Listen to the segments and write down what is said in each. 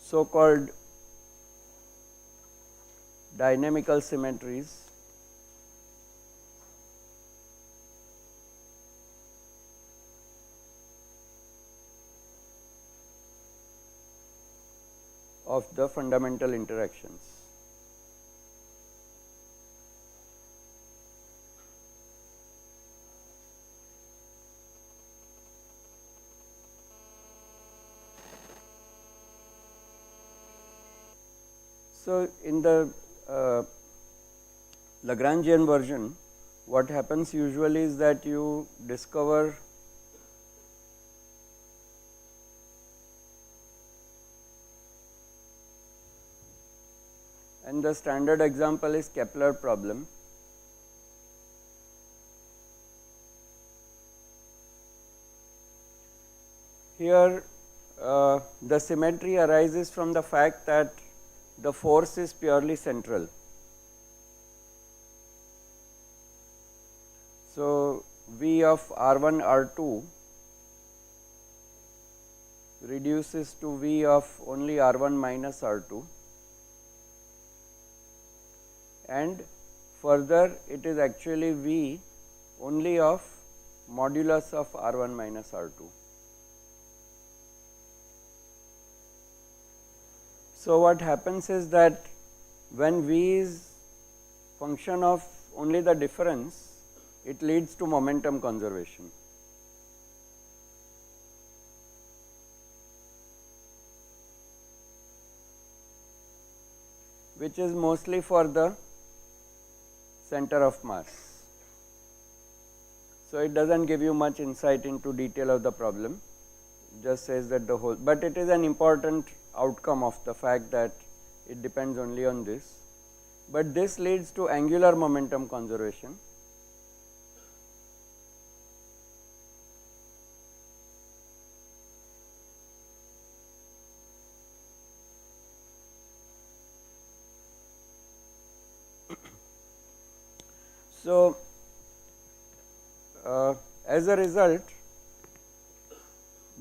so called dynamical symmetries of the fundamental interactions. So, in the Lagrangian version, what happens usually is that you discover and the standard example is Kepler problem. Here the symmetry arises from the fact that the force is purely central. So, V of R1 R2 reduces to V of only R1 minus R2, and further it is actually V only of modulus of R1 minus R2. So, what happens is that when V is function of only the difference, it leads to momentum conservation. Which is mostly for the center of mass. So, it does not give you much insight into detail of the problem, just says that the whole, but it is an important outcome of the fact that it depends only on this, but this leads to angular momentum conservation. So, as a result,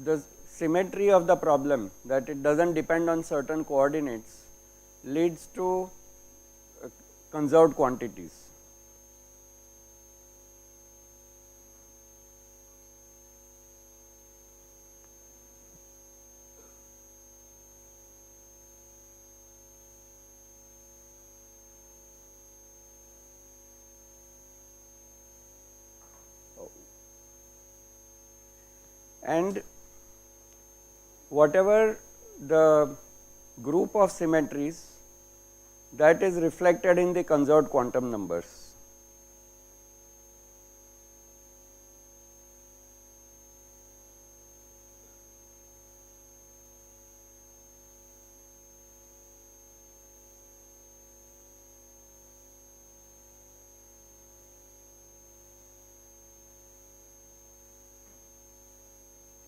the symmetry of the problem, that it does not depend on certain coordinates, leads to conserved quantities. And whatever the group of symmetries, that is reflected in the conserved quantum numbers.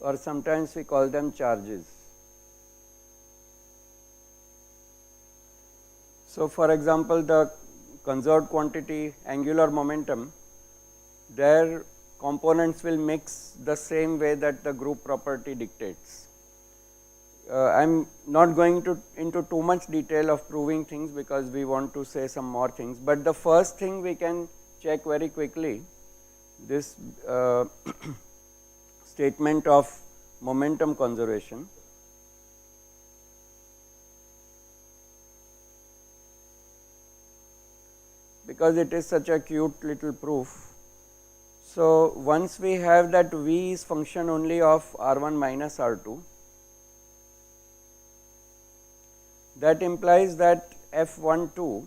Or sometimes we call them charges. So, for example, the conserved quantity angular momentum, their components will mix the same way that the group property dictates. I am not going into too much detail of proving things because we want to say some more things, but the first thing we can check very quickly, this statement of momentum conservation. Because it is such a cute little proof. So, once we have that V is function only of R1 minus R2, that implies that F12,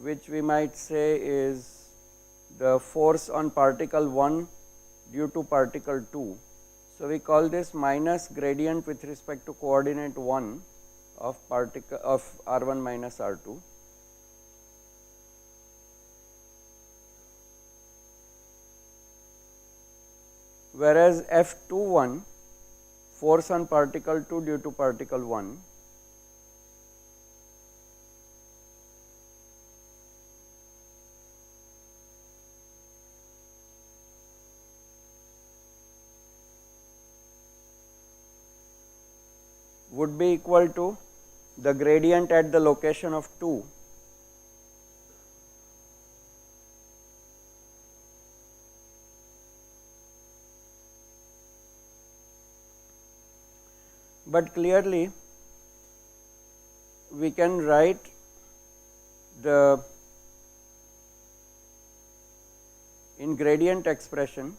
which we might say is the force on particle 1 due to particle 2. So, we call this minus gradient with respect to coordinate 1 of particle of R1 minus R2. Whereas F21, force on particle 2 due to particle 1, would be equal to the gradient at the location of 2 but clearly we can write the in gradient expression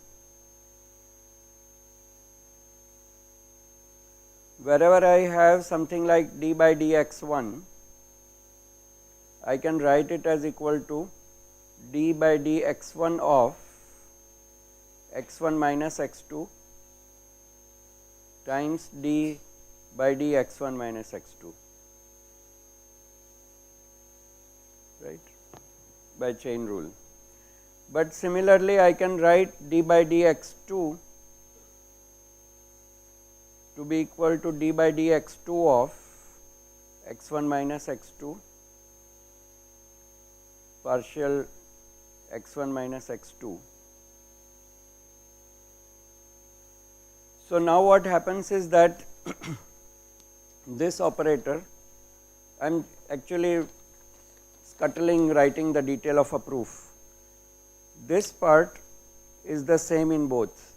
wherever I have something like d by dx1, I can write it as equal to d by dx1 of x1 minus x2 times d by dx1 minus x2, right, by chain rule. But similarly I can write d by dx2 to be equal to d by dx2 of x1 minus x2 partial x1 minus x2. So now what happens is that this operator, I am actually scuttling writing the detail of a proof. This part is the same in both.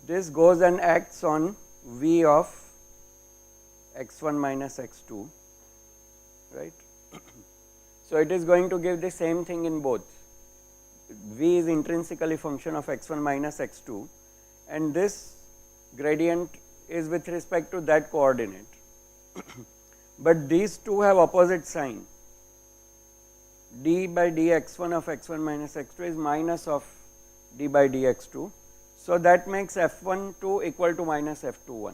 This goes and acts on V of x1 minus x2, right. So it is going to give the same thing in both. V is intrinsically function of x1 minus x2 and this gradient is with respect to that coordinate. But these two have opposite sign. D by dx1 of x1 minus x2 is minus of d by dx2. So that makes f12 equal to minus f21.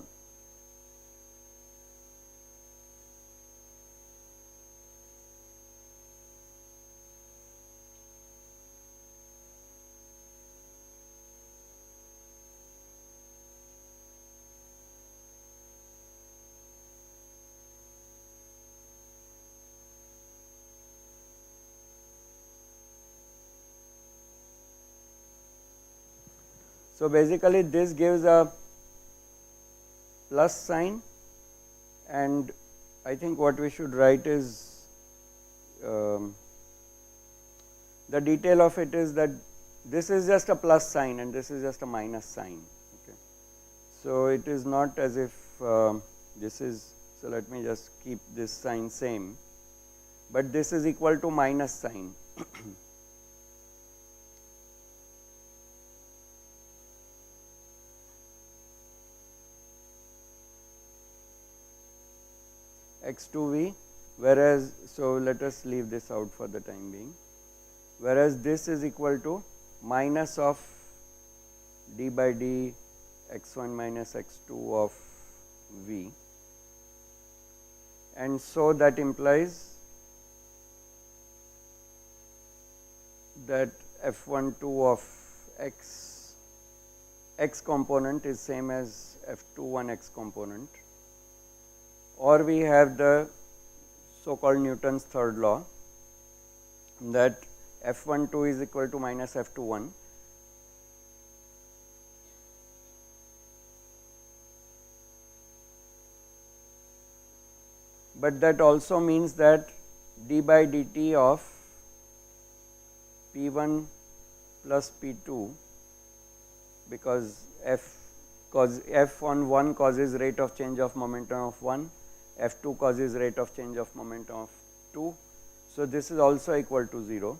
So basically this gives a plus sign, and I think what we should write is the detail of it is that this is just a plus sign and this is just a minus sign. Okay. So it is not as if this is, so let me just keep this sign same, but this is equal to minus sign. x2v, whereas, so let us leave this out for the time being, whereas this is equal to minus of d by d x1 minus x2 of v, and so that implies that f12 of x component is same as f21 x component, or we have the so called Newton's third law that f12 is equal to minus f21. But that also means that d by dt of p1 plus p2, because f on 1 causes rate of change of momentum of 1, f2 causes rate of change of momentum of 2. So this is also equal to 0.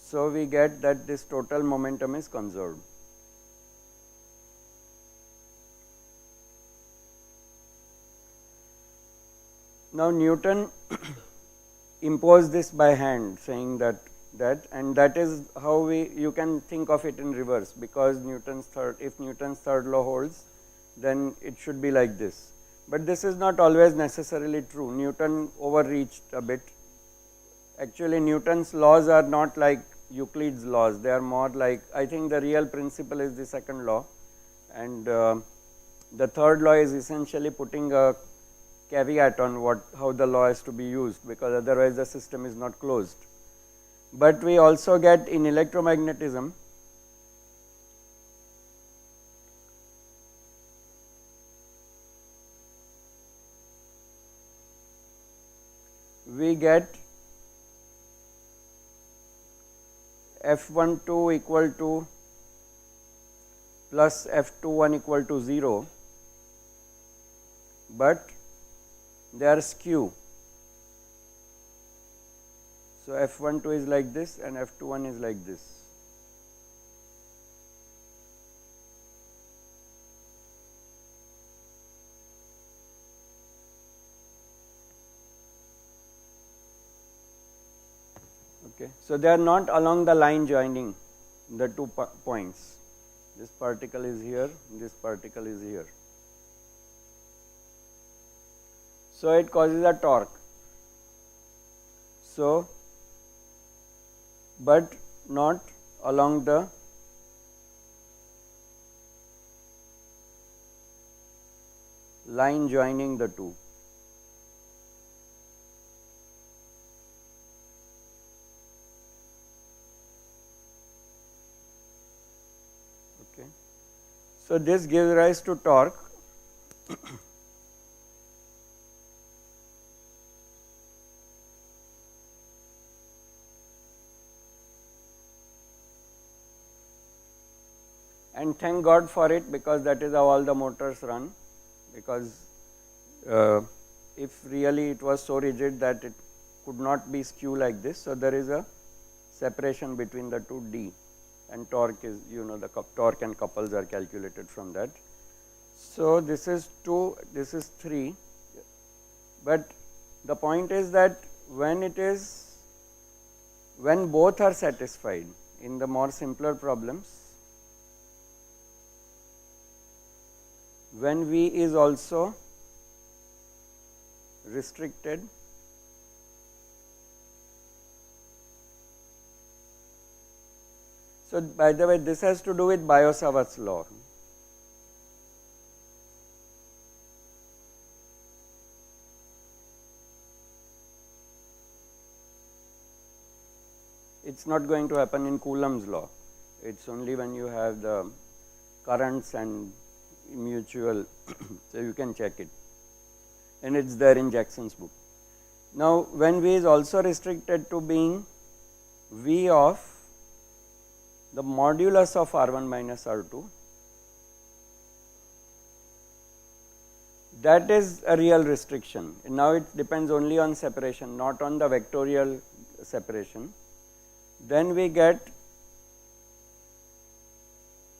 So we get that this total momentum is conserved. Now Newton imposed this by hand, saying that and that is how you can think of it in reverse, because if Newton's third law holds, then it should be like this. But this is not always necessarily true. Newton overreached a bit. Actually Newton's laws are not like Euclid's laws, they are more like, I think the real principle is the second law, and the third law is essentially putting a caveat on how the law is to be used, because otherwise the system is not closed. But we also get in electromagnetism we get F12 equal to plus F21 equal to 0, but they are skew. So F12 is like this and F21 is like this. Okay. So they are not along the line joining the two points. This particle is here, this particle is here. So it causes a torque. So, but not along the line joining the two. Okay. So this gives rise to torque. And thank God for it, because that is how all the motors run, because if really it was so rigid that it could not be skew like this, so there is a separation between the two D, and torque is, the torque and couples are calculated from that. So this is 2, this is 3, but the point is that when both are satisfied in the more simpler problems, when V is also restricted, so by the way, this has to do with Biot-Savart's law. It's not going to happen in Coulomb's law. It's only when you have the currents and mutual, so you can check it, and it's there in Jackson's book. Now when V is also restricted to being V of the modulus of R1 minus R2, that is a real restriction. And now it depends only on separation, not on the vectorial separation. Then we get,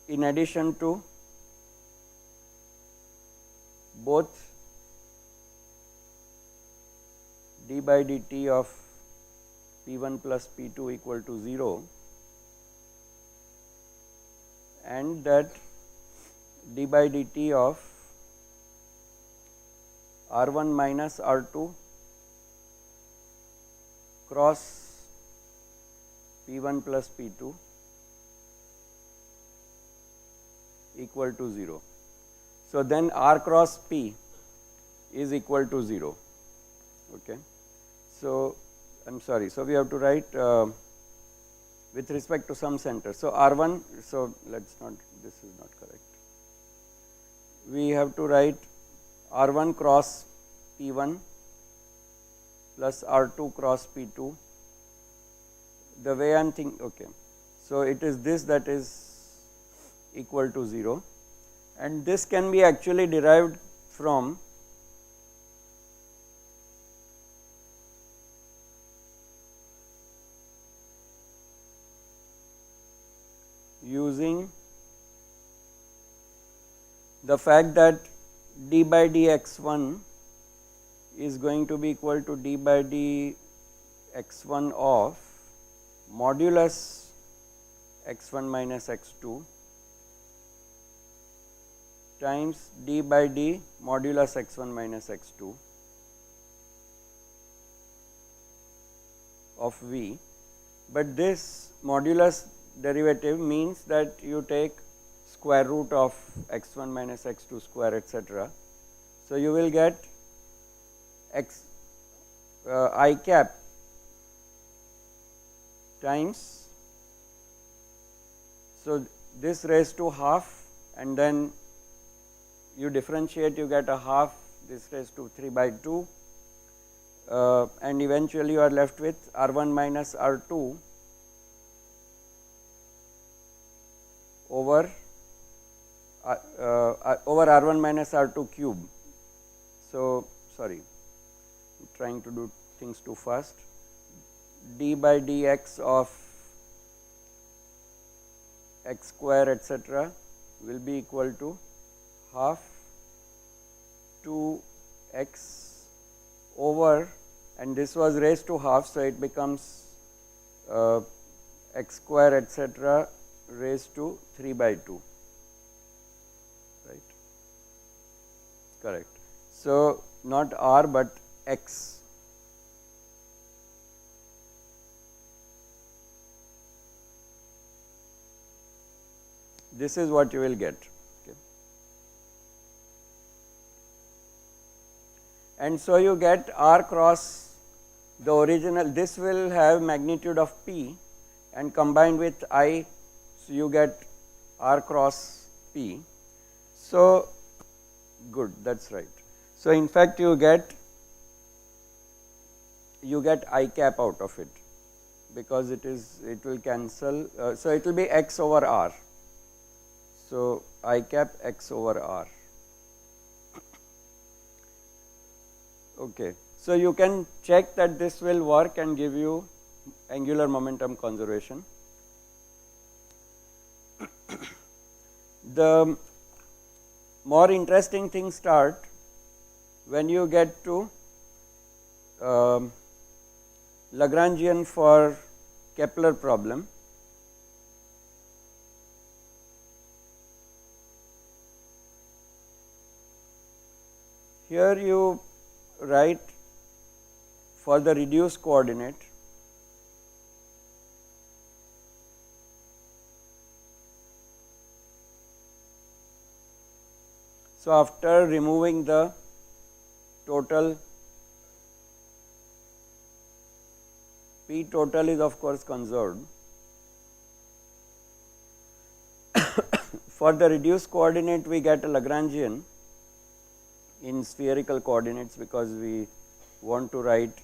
in addition to both d by dt of P1 plus P2 equal to 0, and that d by dt of R1 minus R2 cross P1 plus P2 equal to 0. So then R cross P is equal to 0. Okay. So I'm sorry. So we have to write with respect to some center. So R1. So let's not. This is not correct. We have to write R1 cross P1 plus R2 cross P2. The way I'm thinking. Okay. So it is this that is equal to 0. And this can be actually derived from using the fact that d by dx1 is going to be equal to d by dx1 of modulus x1 minus x2 times d by d modulus x1 minus x2 of V, but this modulus derivative means that you take square root of x1 minus x2 square, etc. So you will get I cap times, so this raised to half, and then you differentiate, you get a half, this raised to 3 by 2 and eventually you are left with R1 minus R2 over R1 minus R2 cube. So, sorry, I'm trying to do things too fast. D by dx of x square etc. will be equal to half 2x over, and this was raised to half, so it becomes x square etc. raised to 3 by 2, right? Correct. So, not r but x. This is what you will get. Okay. And so you get r cross the original, this will have magnitude of p, and combined with I, so you get r cross p. So, good, that is right. So, in fact, you get I cap out of it, because it will cancel, so it will be x over r. So, I cap x over r. Okay. So, you can check that this will work and give you angular momentum conservation. The more interesting things start when you get to Lagrangian for Kepler problem. Here you write for the reduced coordinate, so after removing the total, P total is of course conserved. For the reduced coordinate we get a Lagrangian in spherical coordinates, because we want to write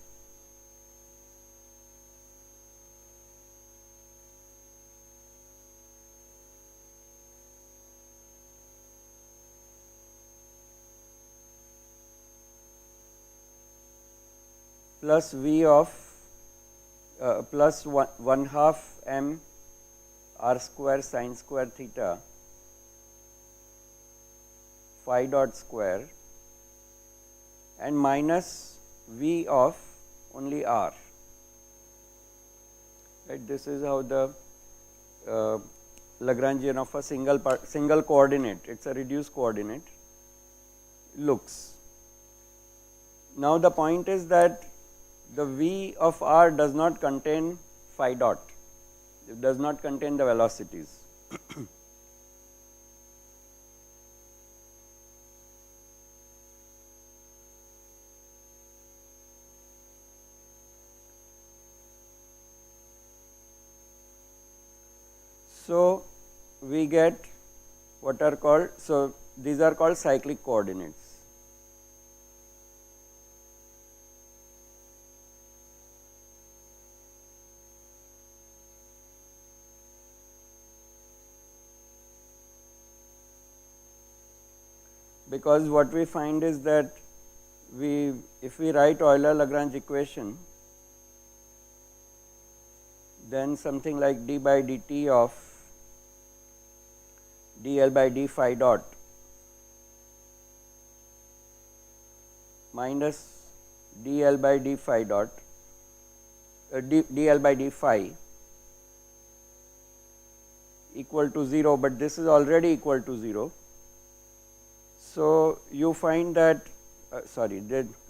plus V of plus 1 half m r square sin square theta phi dot square and minus V of only r. Right, this is how the Lagrangian of a single coordinate, it is a reduced coordinate, looks. Now the point is that the V of r does not contain phi dot, it does not contain the velocities. So, we get what are called, so these are called cyclic coordinates. Because what we find is that if we write Euler-Lagrange equation, then something like d by dt of dl by d phi dot minus dl by d phi dot dl by d phi equal to 0, but this is already equal to 0. So, you find that I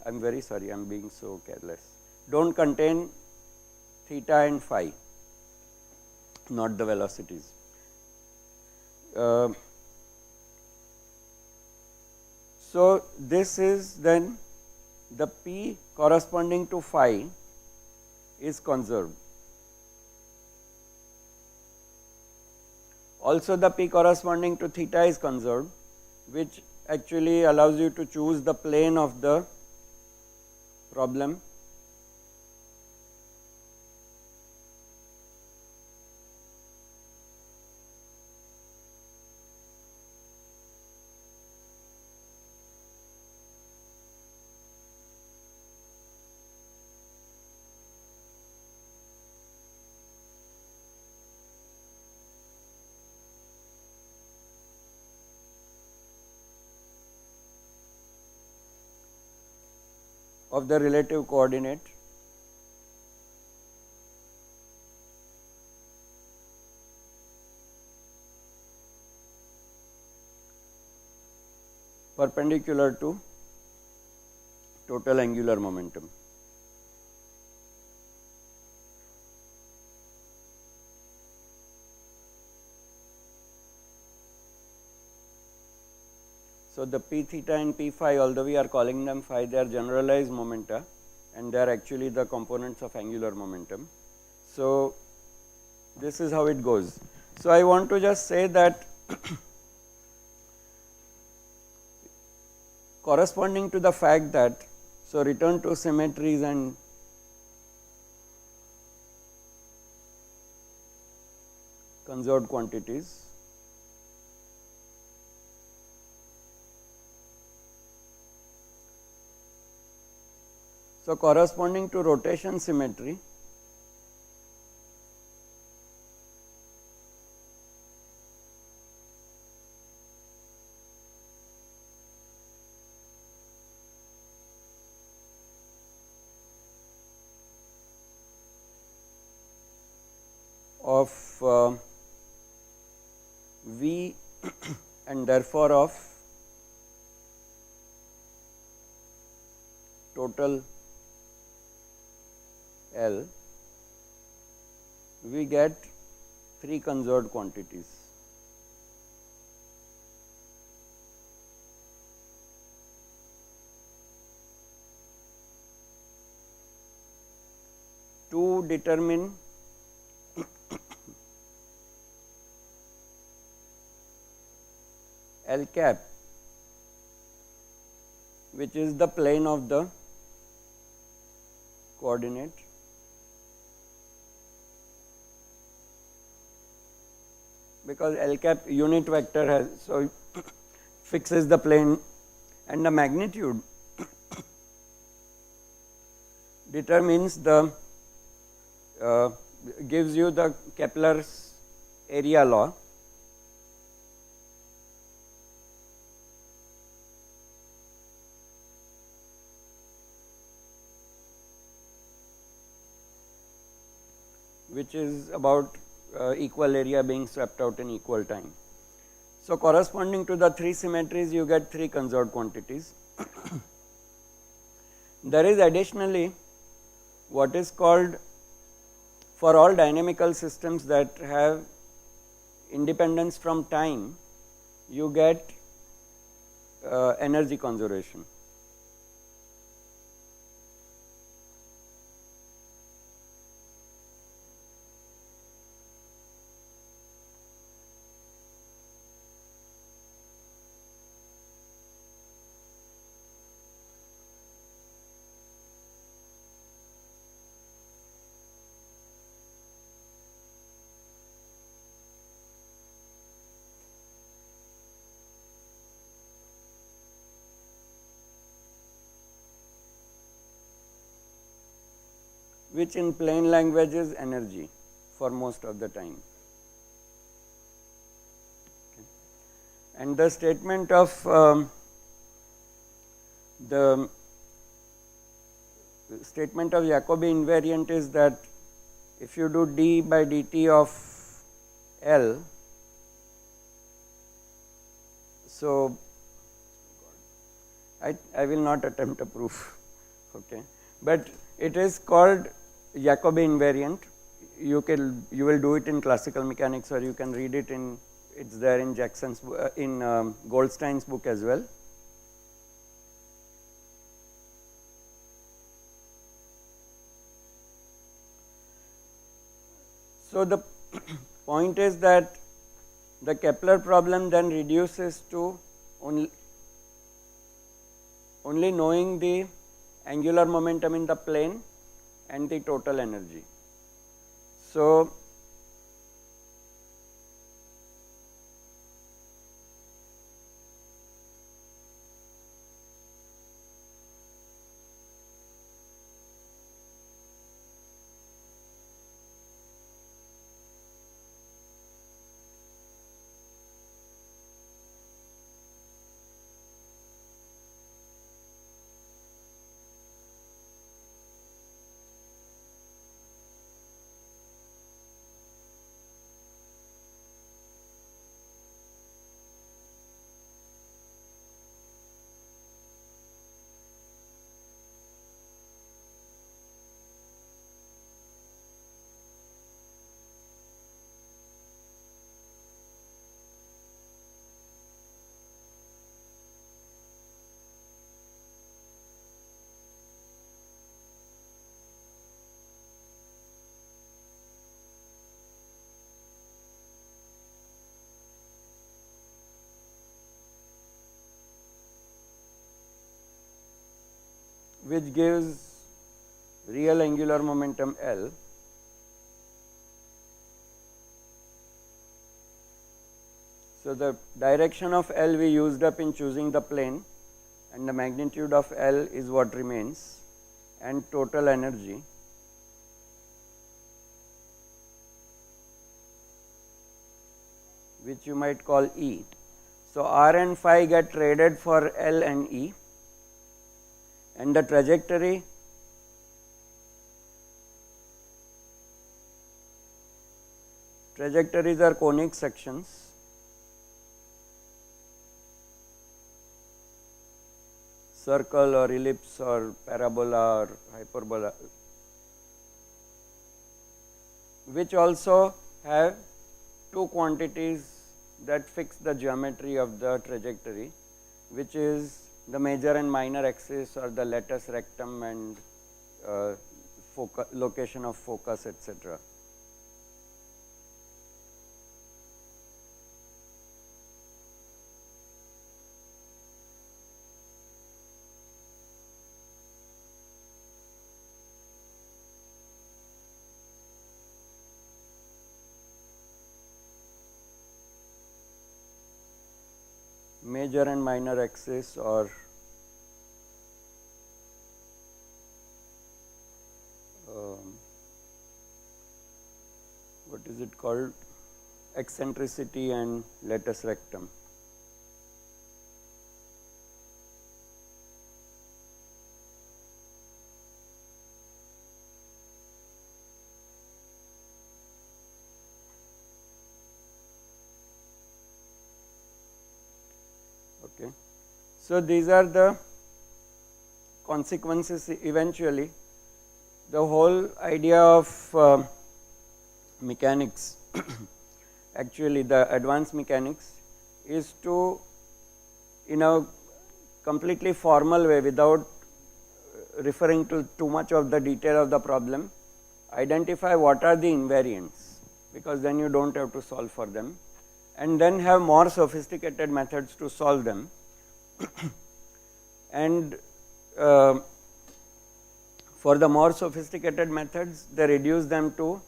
am very sorry, I am being so careless, do not contain theta and phi, not the velocities. So, this is then the P corresponding to phi is conserved. Also the P corresponding to theta is conserved, which actually allows you to choose the plane of the problem of the relative coordinate perpendicular to total angular momentum. So, the p theta and p phi, although we are calling them phi, they are generalized momenta and they are actually the components of angular momentum. So, this is how it goes. So, I want to just say that corresponding to the fact that, so return to symmetries and conserved quantities. So, corresponding to rotation symmetry, of V and therefore of total L, we get 3 conserved quantities. To determine L cap, which is the plane of the coordinate, because L cap unit vector has, so fixes the plane, and the magnitude determines the gives you the Kepler's area law, which is about equal area being swept out in equal time. So, corresponding to the 3 symmetries, you get 3 conserved quantities. There is additionally what is called, for all dynamical systems that have independence from time, you get energy conservation. Which in plain language is energy for most of the time. Okay. And the statement of Jacobi invariant is that if you do d by dt of L, so I will not attempt a proof, okay, but it is called Jacobi invariant. You will do it in classical mechanics, or you can read it in, it's there in Jackson's Goldstein's book as well. So, the point is that the Kepler problem then reduces to only knowing the angular momentum in the plane and the total energy. So, which gives real angular momentum L. So, the direction of L we used up in choosing the plane, and the magnitude of L is what remains, and total energy which you might call E. So, R and phi get traded for L and E, and the trajectories are conic sections. Circle or ellipse or parabola or hyperbola, which also have two quantities that fix the geometry of the trajectory, which is the major and minor axis or the latus rectum and location of focus, etc. Major and minor axis, or what is it called, eccentricity and latus rectum. Okay. So, these are the consequences eventually. The whole idea of mechanics actually the advanced mechanics is to, in a completely formal way, without referring to too much of the detail of the problem, identify what are the invariants, because then you do not have to solve for them, and then have more sophisticated methods to solve them. And for the more sophisticated methods, they reduce them to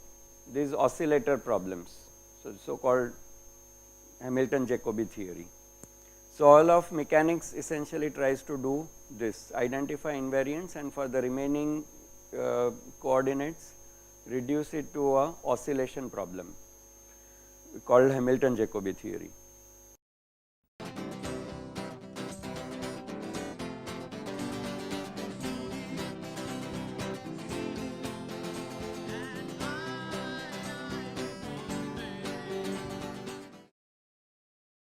these oscillator problems, so called Hamilton-Jacobi theory. So, all of mechanics essentially tries to do this, identify invariants, and for the remaining coordinates reduce it to a oscillation problem called Hamilton-Jacobi theory.